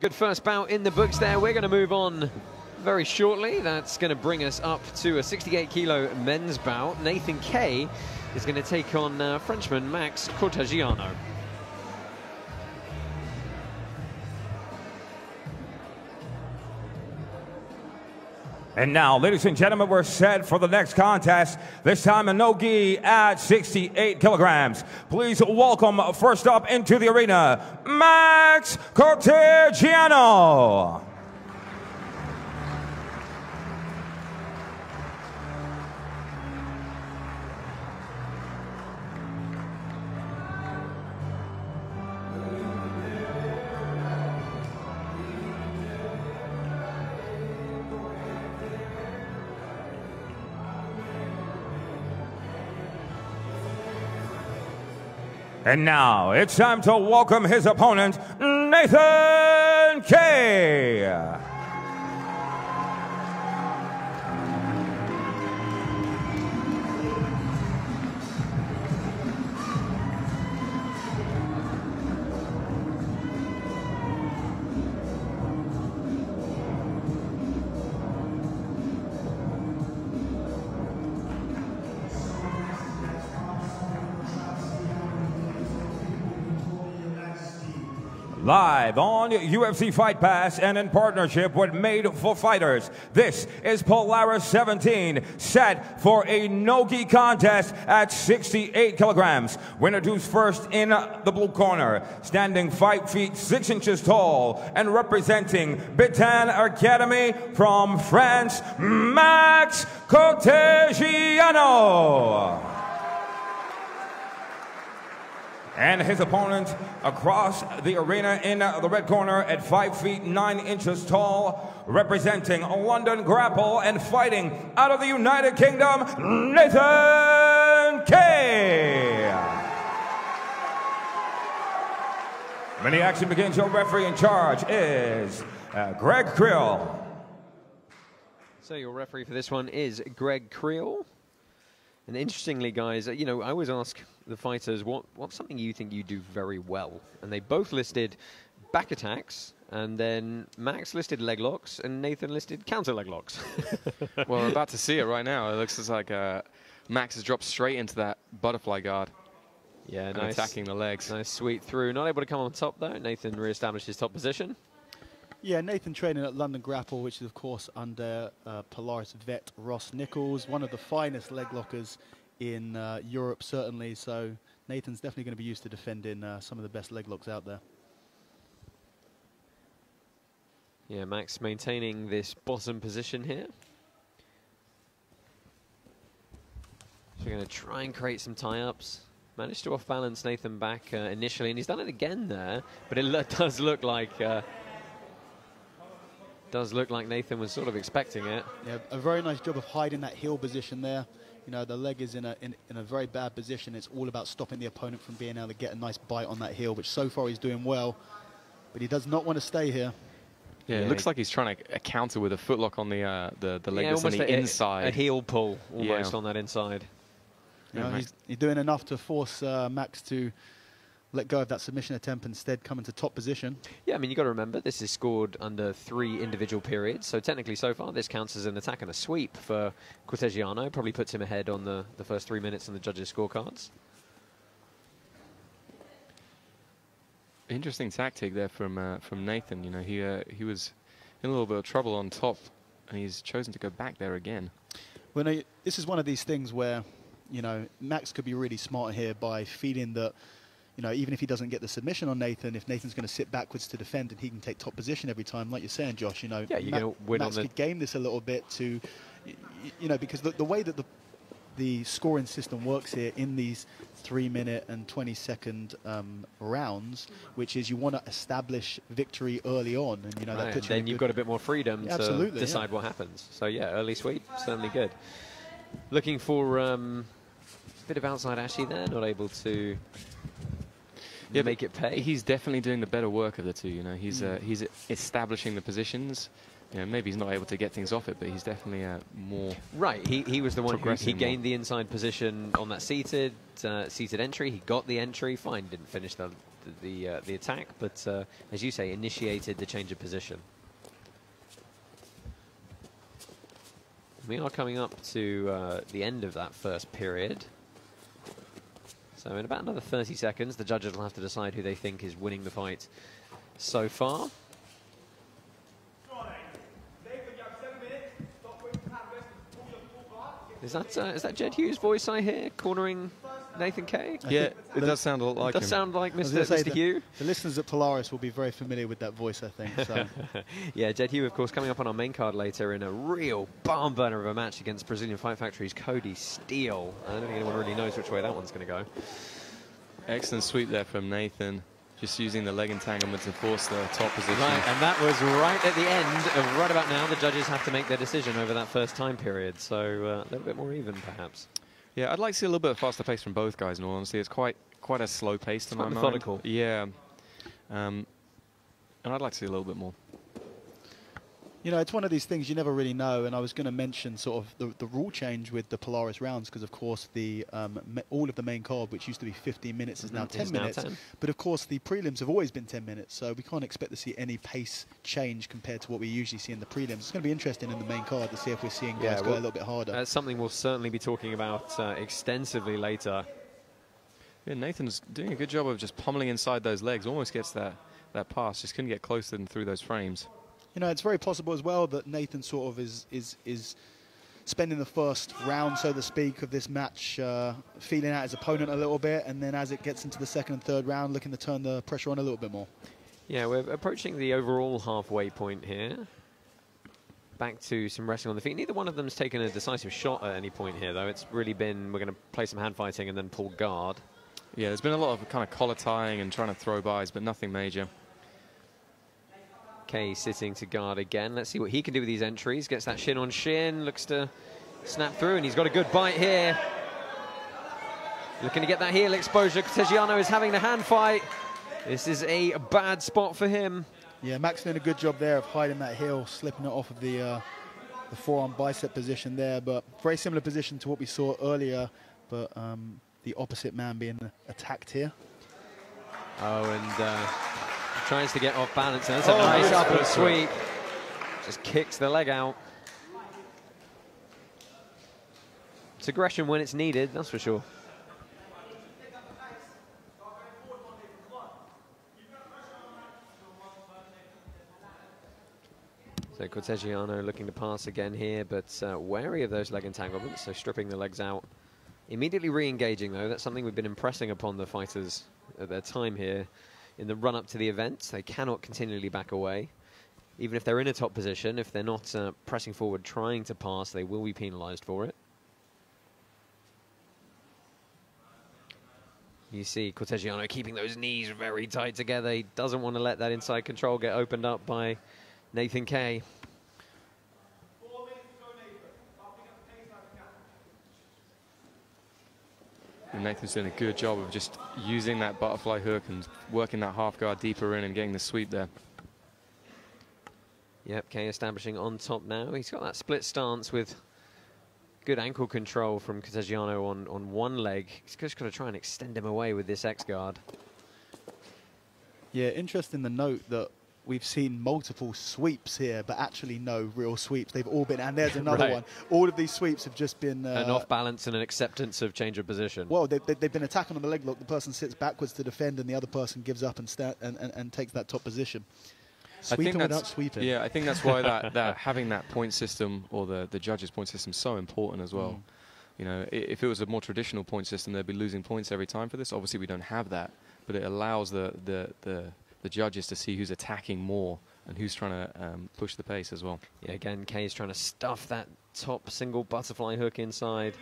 Good first bout in the books there. We're going to move on very shortly. That's going to bring us up to a 68 kilo men's bout. Nathan Kay is going to take on Frenchman Max Corteggiano. And now, ladies and gentlemen, we're set for the next contest. This time a no-gi at 68 kilograms. Please welcome first up into the arena, Max Corteggiano. And now it's time to welcome his opponent, Nathan Kay. Live on UFC Fight Pass and in partnership with Made for Fighters, this is Polaris 17, set for a no-gi contest at 68 kilograms. We introduce first in the blue corner, standing 5 feet 6 inches tall and representing Bittan Academy from France, Max Corteggiano. And his opponent across the arena in the red corner at 5 feet 9 inches tall, representing London Grapple and fighting out of the United Kingdom, Nathan Kay. When the action begins, your referee in charge is Greg Creel. So your referee for this one is Greg Creel. And interestingly, guys, you know, I always ask the fighters, what's something you think you do very well? And they both listed back attacks, and then Max listed leg locks, and Nathan listed counter leg locks. Well, we're about to see it right now. It looks just like Max has dropped straight into that butterfly guard. Yeah, and nice, attacking the legs. Nice sweep through. Not able to come on top, though. Nathan re-established his top position. Yeah, Nathan training at London Grapple, which is, of course, under Polaris vet Ross Nichols, one of the finest leg lockers in Europe, certainly. So Nathan's definitely going to be used to defending some of the best leg locks out there. Yeah, Max maintaining this bottom position here. So we're going to try and create some tie-ups. Managed to off-balance Nathan back initially, and he's done it again there, but it does look like... Nathan was sort of expecting it. Yeah, a very nice job of hiding that heel position there. You know, the leg is in a very bad position. It's all about stopping the opponent from being able to get a nice bite on that heel, which so far he's doing well. But he does not want to stay here. Yeah, it looks like he's trying to counter with a footlock on the leg that's on the inside. A heel pull almost on that inside. You know, he's doing enough to force Max to let go of that submission attempt, instead come into top position. Yeah, I mean, you've got to remember, this is scored under 3 individual periods. So technically, so far, this counts as an attack and a sweep for Corteggiano. Probably puts him ahead on the first 3 minutes on the judges' scorecards. Interesting tactic there from Nathan. You know, he was in a little bit of trouble on top, and he's chosen to go back there again. Well, no, this is one of these things where, you know, Max could be really smart here by feeling that, you know, even if he doesn't get the submission on Nathan, if Nathan's going to sit backwards to defend and he can take top position every time, like you're saying, Josh, you know, yeah, you're going to win Max on could game this a little bit to, you know, because the way that the scoring system works here in these 3-minute and 20-second rounds, which is you want to establish victory early on, and you know that puts you then you've got a bit more freedom to decide what happens. So yeah, early sweep, certainly good. Looking for a bit of outside Ashy there, not able to make it pay. He's definitely doing the better work of the two. You know, he's establishing the positions, Yeah, maybe he's not able to get things off it, but he's definitely more. Right, he was the one who he gained more. the inside position on that seated entry. He got the entry, fine, didn't finish the attack, but as you say, initiated the change of position. We are coming up to the end of that first period. So in about another 30 seconds, the judges will have to decide who they think is winning the fight so far. Is that Jed Hughes' voice I hear cornering Nathan Kay? Yeah, it does sound a lot like him. Does sound like Mr. Hugh. The listeners at Polaris will be very familiar with that voice, I think. So. Yeah, Jed Hugh, of course, coming up on our main card later in a real barn burner of a match against Brazilian Fight Factory's Cody Steele. I don't think anyone really knows which way that one's going to go. Excellent sweep there from Nathan. Just using the leg entanglement to force the top position. Right, and that was right at the end of right about now. The judges have to make their decision over that first time period, so a little bit more even, perhaps. Yeah, I'd like to see a little bit of faster pace from both guys, in all honesty. It's quite a slow pace to my mind. Methodical. Yeah. And I'd like to see a little bit more. You know, it's one of these things you never really know, and I was going to mention sort of the rule change with the Polaris rounds, because of course the all of the main card, which used to be 15 minutes, is now 10 minutes. Now 10. But of course the prelims have always been 10 minutes, so we can't expect to see any pace change compared to what we usually see in the prelims. It's going to be interesting in the main card to see if we're seeing guys go a little bit harder. That's something we'll certainly be talking about extensively later. Yeah, Nathan's doing a good job of just pummeling inside those legs. Almost gets that pass. Just couldn't get closer than through those frames. You know, it's very possible as well that Nathan sort of is spending the first round, so to speak, of this match feeling out his opponent a little bit, and then as it gets into the second and third round, looking to turn the pressure on a little bit more. Yeah, we're approaching the overall halfway point here. Back to some wrestling on the feet. Neither one of them's taken a decisive shot at any point here, though. It's really been, we're going to play some hand fighting and then pull guard. Yeah, there's been a lot of kind of collar tying and trying to throw bys, but nothing major. Kay sitting to guard again. Let's see what he can do with these entries. Gets that shin on shin, looks to snap through, and he's got a good bite here. Looking to get that heel exposure. Corteggiano is having the hand fight. This is a bad spot for him. Yeah, Max doing a good job there of hiding that heel, slipping it off of the forearm bicep position there, but very similar position to what we saw earlier, but the opposite man being attacked here. Oh, and tries to get off balance, and that's a nice upward sweep. Just kicks the leg out. It's aggression when it's needed, that's for sure. So Corteggiano looking to pass again here, but wary of those leg entanglements, so stripping the legs out. Immediately re-engaging, though. That's something we've been impressing upon the fighters at their time here. In the run-up to the event, they cannot continually back away. Even if they're in a top position, if they're not pressing forward, trying to pass, they will be penalized for it. You see Corteggiano keeping those knees very tight together. He doesn't want to let that inside control get opened up by Nathan Kay. And Nathan's doing a good job of just using that butterfly hook and working that half guard deeper in and getting the sweep there. Yep, Kay establishing on top now. He's got that split stance with good ankle control from Corteggiano on one leg. He's just got to try and extend him away with this X guard. Yeah, interesting to note that we've seen multiple sweeps here, but actually no real sweeps. They've all been, and there's another one. All of these sweeps have just been an off balance and an acceptance of change of position. Well, they've been attacking on the leg lock. The person sits backwards to defend, and the other person gives up and takes that top position. Sweeping without sweeping. Yeah, I think that's why that having that point system, or the judges' point system, is so important as well. You know, if it was a more traditional point system, they'd be losing points every time for this. Obviously, we don't have that, but it allows the judges to see who's attacking more and who's trying to push the pace as well. Yeah, again, Kay's trying to stuff that top single butterfly hook inside.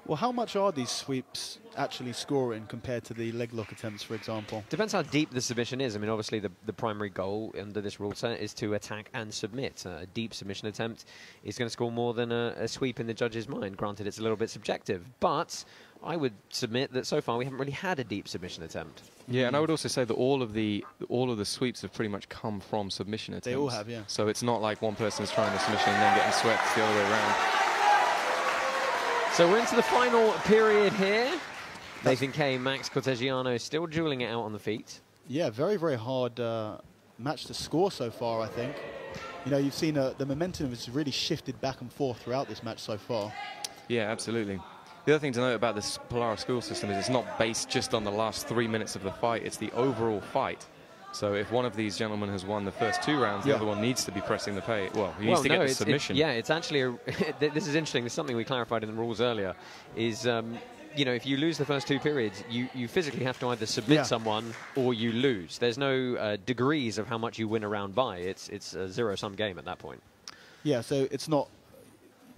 Well, how much are these sweeps actually scoring compared to the leg lock attempts, for example? Depends how deep the submission is. I mean, obviously, the primary goal under this rule set is to attack and submit. A deep submission attempt is going to score more than a sweep in the judge's mind. Granted, it's a little bit subjective, but I would submit that so far we haven't really had a deep submission attempt. Yeah, and I would also say that all of the sweeps have pretty much come from submission attempts. They all have, yeah. So it's not like one person's trying to submission and then getting swept the other way around. So we're into the final period here. Nathan Kay, Max Corteggiano still dueling it out on the feet. Yeah, very, very hard match to score so far, I think. You know, you've seen the momentum has really shifted back and forth throughout this match so far. Yeah, absolutely. The other thing to note about this Polaris school system is it's not based just on the last 3 minutes of the fight, it's the overall fight. So if one of these gentlemen has won the first 2 rounds, the other one needs to be pressing the pace. Well, he needs to get the submission. It's actually, this is interesting, there's something we clarified in the rules earlier, is, you know, if you lose the first 2 periods, you physically have to either submit someone or you lose. There's no degrees of how much you win a round by. It's a zero-sum game at that point. Yeah, so it's not,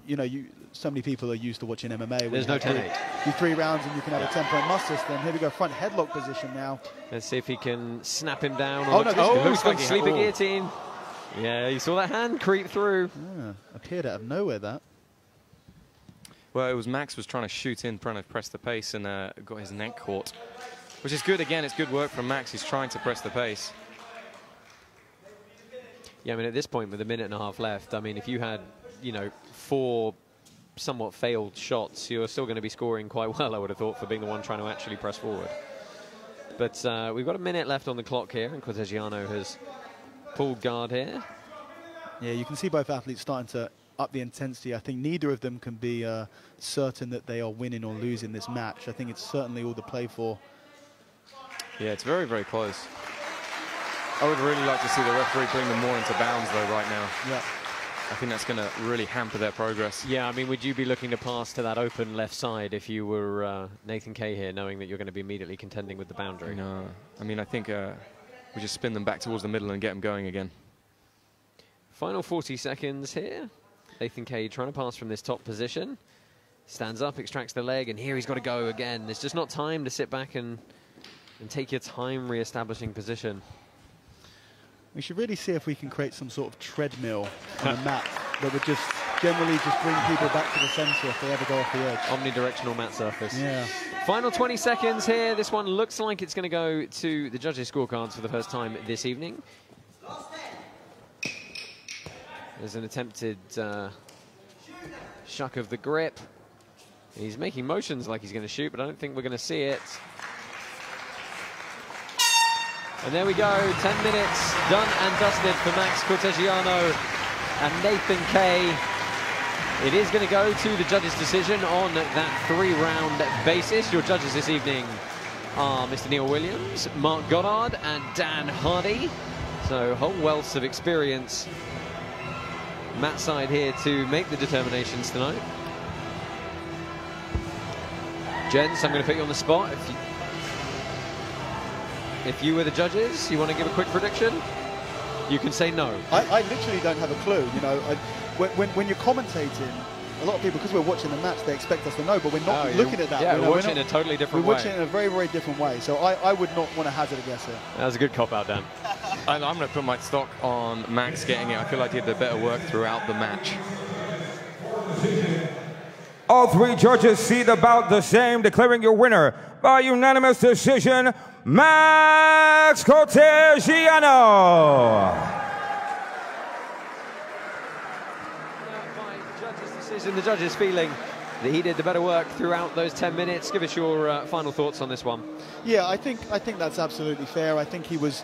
you know, so many people are used to watching MMA. There's no 10-8. You 3 rounds and you can have a 10-point must system. Here we go, front headlock position now. Let's see if he can snap him down. Oh, no, looks like sleeping guillotine. Yeah, you saw that hand creep through. Yeah, appeared out of nowhere, that. Well, it was Max was trying to shoot in, trying to press the pace, and got his neck caught. Which is good, again, it's good work from Max. He's trying to press the pace. Yeah, I mean, at this point, with a minute and a half left, I mean, if you had, you know, 4 somewhat failed shots, you're still going to be scoring quite well, I would have thought, for being the one trying to actually press forward. But we've got a minute left on the clock here, and Corteggiano has pulled guard here. Yeah, you can see both athletes starting to up the intensity. I think neither of them can be certain that they are winning or losing this match. I think it's certainly all to play for. Yeah, it's very, very close. I would really like to see the referee bring them more into bounds, though, right now. Yeah. I think that's going to really hamper their progress. Yeah, I mean, would you be looking to pass to that open left side if you were Nathan Kay here, knowing that you're going to be immediately contending with the boundary? No. I mean, I think we just spin them back towards the middle and get them going again. Final 40 seconds here. Nathan Kay trying to pass from this top position. Stands up, extracts the leg, and here he's got to go again. There's just not time to sit back and take your time re-establishing position. We should really see if we can create some sort of treadmill on a mat that would just generally just bring people back to the center if they ever go off the edge. Omnidirectional mat surface. Yeah. Final 20 seconds here. This one looks like it's going to go to the judges' scorecards for the first time this evening. There's an attempted shuck of the grip. He's making motions like he's going to shoot, but I don't think we're going to see it. And there we go, 10 minutes done and dusted for Max Corteggiano and Nathan Kay. It is going to go to the judges' decision on that 3-round basis. Your judges this evening are Mr. Neil Williams, Mark Goddard and Dan Hardy. So whole wealth of experience. Matt side here to make the determinations tonight. Gents, I'm going to put you on the spot. If you were the judges, you want to give a quick prediction? You can say no. I literally don't have a clue. You know, when you're commentating, a lot of people, because we're watching the match, they expect us to know, but we're not looking at that. Yeah, we're watching it in a totally different way. We're watching it in a very, very different way. So I would not want to hazard a guess here. That was a good cop-out, Dan. I'm going to put my stock on Max getting it. I feel like he did the better work throughout the match. All 3 judges see the bout the same, declaring your winner by unanimous decision, Max Corteggiano. By judges' decision, the judges feeling that he did the better work throughout those 10 minutes. Give us your final thoughts on this one. Yeah, I think that's absolutely fair. I think he was